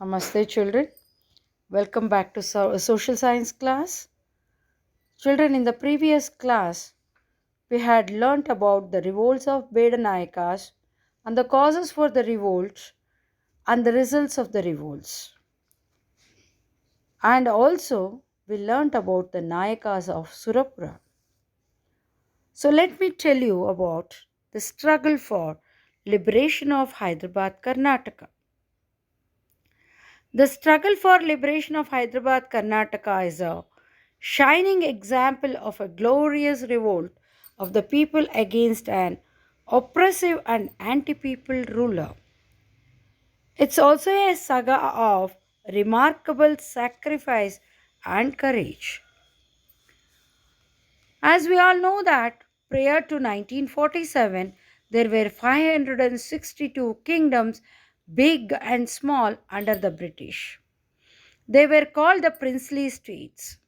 Namaste, children. Welcome back to social science class. Children, in the previous class, we had learnt about the revolts of Beda Nayakas and the causes for the revolts and the results of the revolts. And also, we learnt about the Nayakas of Surapura. So, let me tell you about the struggle for liberation of Hyderabad-Karnataka. The struggle for liberation of Hyderabad, Karnataka is a shining example of a glorious revolt of the people against an oppressive and anti people ruler. It's also a saga of remarkable sacrifice and courage. As we all know that prior to 1947 there were 562 kingdoms, big and small, under the British. They were called the princely states.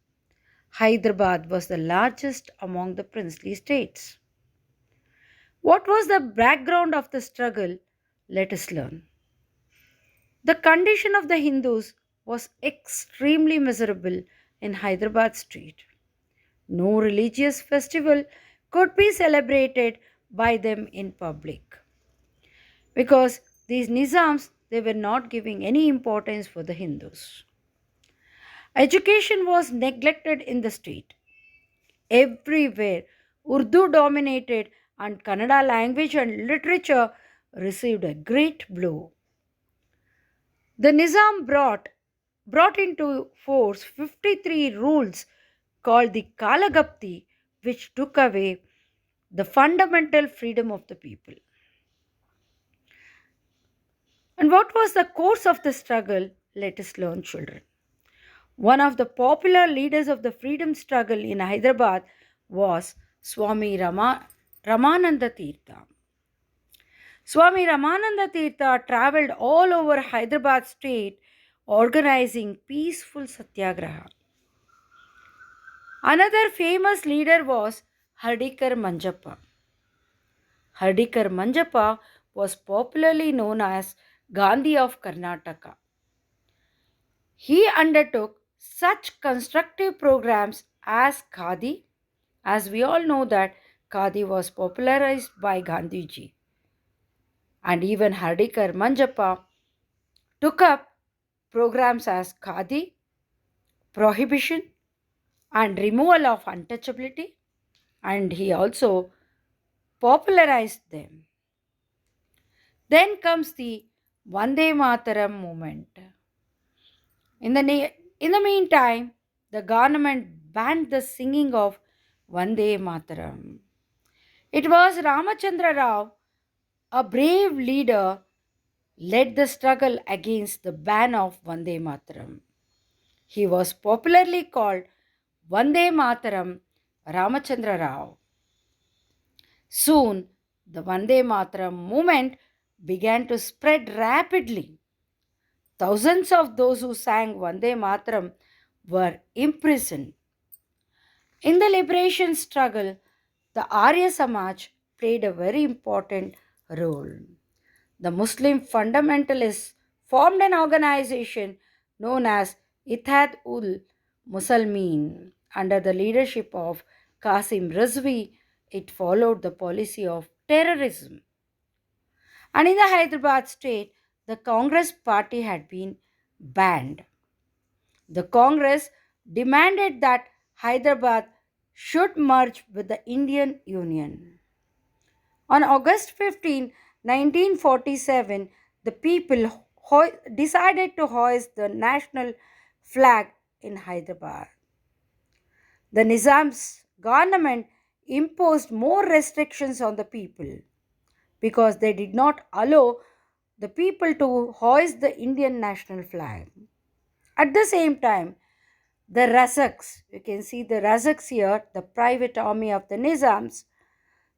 Hyderabad was the largest among the princely states. What was the background of the struggle? Let us learn. The condition of the Hindus was extremely miserable in Hyderabad street. No religious festival could be celebrated by them in public because these Nizams they were not giving any importance for the Hindus. Education was neglected in the state. Everywhere, Urdu dominated and Kannada language and literature received a great blow. The Nizam brought into force 53 rules called the Kalagapti, which took away the fundamental freedom of the people. And what was the course of the struggle? Let us learn, children. One of the popular leaders of the freedom struggle in Hyderabad was Ramananda Tirtha. Swami Ramananda Tirtha traveled all over Hyderabad state organizing peaceful satyagraha. Another famous leader was Hardikar Manjappa. Hardikar Manjappa was popularly known as Gandhi of Karnataka. He undertook such constructive programs as Khadi, as we all know that Khadi was popularized by Gandhiji. And even Hardikar Manjappa took up programs as Khadi, prohibition, and removal of untouchability, and he also popularized them. Then comes the Vande Mataram movement. In the meantime, the government banned the singing of Vande Mataram. It was Ramachandra Rao, a brave leader, led the struggle against the ban of Vande Mataram. He was popularly called Vande Mataram Ramachandra Rao. Soon, the Vande Mataram movement began to spread rapidly. Thousands of those who sang Vande Mataram were imprisoned. In the liberation struggle, the Arya Samaj played a very important role. The Muslim fundamentalists formed an organization known as Ittihad ul Muslimin under the leadership of Qasim Rizvi. It followed the policy of terrorism. And in the Hyderabad state, the Congress party had been banned. The Congress demanded that Hyderabad should merge with the Indian Union. On August 15, 1947, the people decided to hoist the national flag in Hyderabad. The Nizam's government imposed more restrictions on the people because they did not allow the people to hoist the Indian national flag. At the same time, the Razaks, you can see the Razaks here, the private army of the Nizams,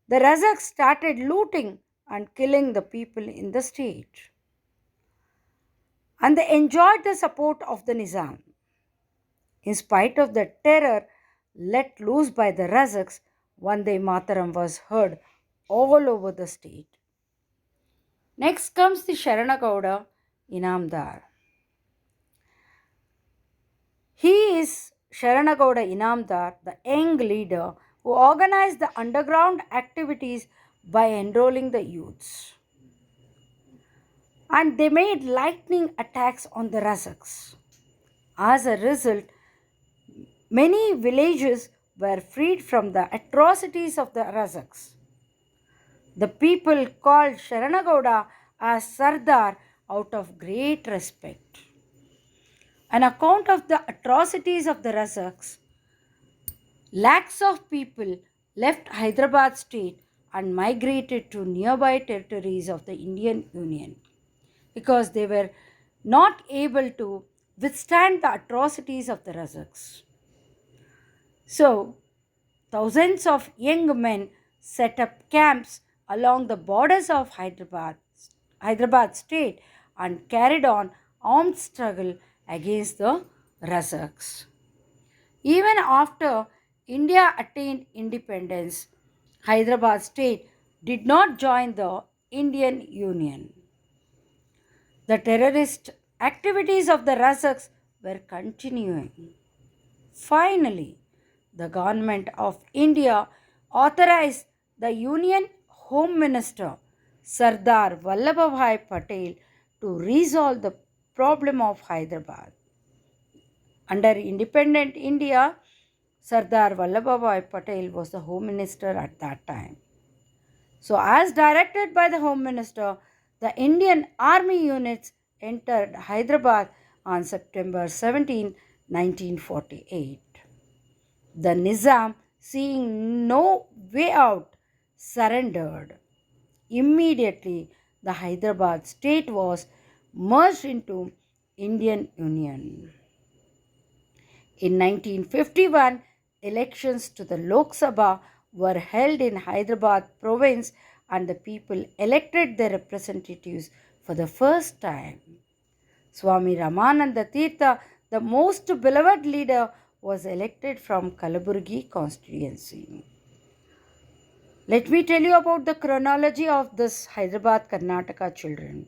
the Razaks started looting and killing the people in the state. And they enjoyed the support of the Nizam. In spite of the terror let loose by the Razaks, Vande Mataram was heard all over the state. Next comes the Sharanagowda Inamdar. He is Sharanagowda Inamdar, the young leader who organized the underground activities by enrolling the youths. And they made lightning attacks on the Razaks. As a result, many villages were freed from the atrocities of the Razaks. The people called Sharanagowda as Sardar out of great respect. An account of the atrocities of the Razaks. Lakhs of people left Hyderabad state and migrated to nearby territories of the Indian Union because they were not able to withstand the atrocities of the Razaks. So, thousands of young men set up camps along the borders of Hyderabad state and carried on armed struggle against the Razaks. Even after India attained independence, Hyderabad state did not join the Indian Union. The terrorist activities of the Razaks were continuing. Finally, the government of India authorized the Union Home Minister Sardar Vallabhbhai Patel to resolve the problem of Hyderabad. Under independent India, Sardar Vallabhbhai Patel was the Home Minister at that time. So, as directed by the Home Minister, the Indian Army units entered Hyderabad on September 17, 1948. The Nizam, seeing no way out, surrendered. Immediately, the Hyderabad state was merged into Indian Union. In 1951, elections to the Lok Sabha were held in Hyderabad province and the people elected their representatives for the first time. Swami Ramananda Tirtha, the most beloved leader, was elected from Kalaburgi constituency. Let me tell you about the chronology of this Hyderabad-Karnataka children.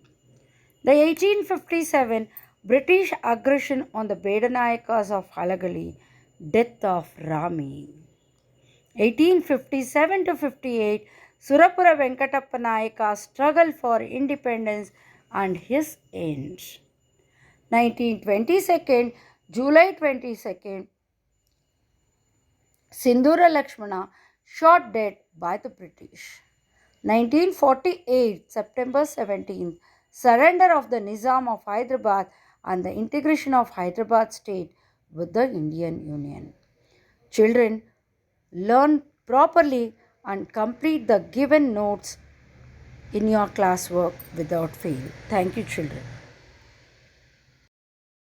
The 1857 British aggression on the Bedanayakas of Halagali, death of Rami. 1857 to 58 Surapura Venkatappa Nayaka's struggle for independence and his end. 1922 July 22nd Sindhura Lakshmana shot dead by the British. 1948 September 17th surrender of the Nizam of Hyderabad and the integration of Hyderabad state with the Indian Union. Children, learn properly and complete the given notes in your classwork without fail. Thank you, children.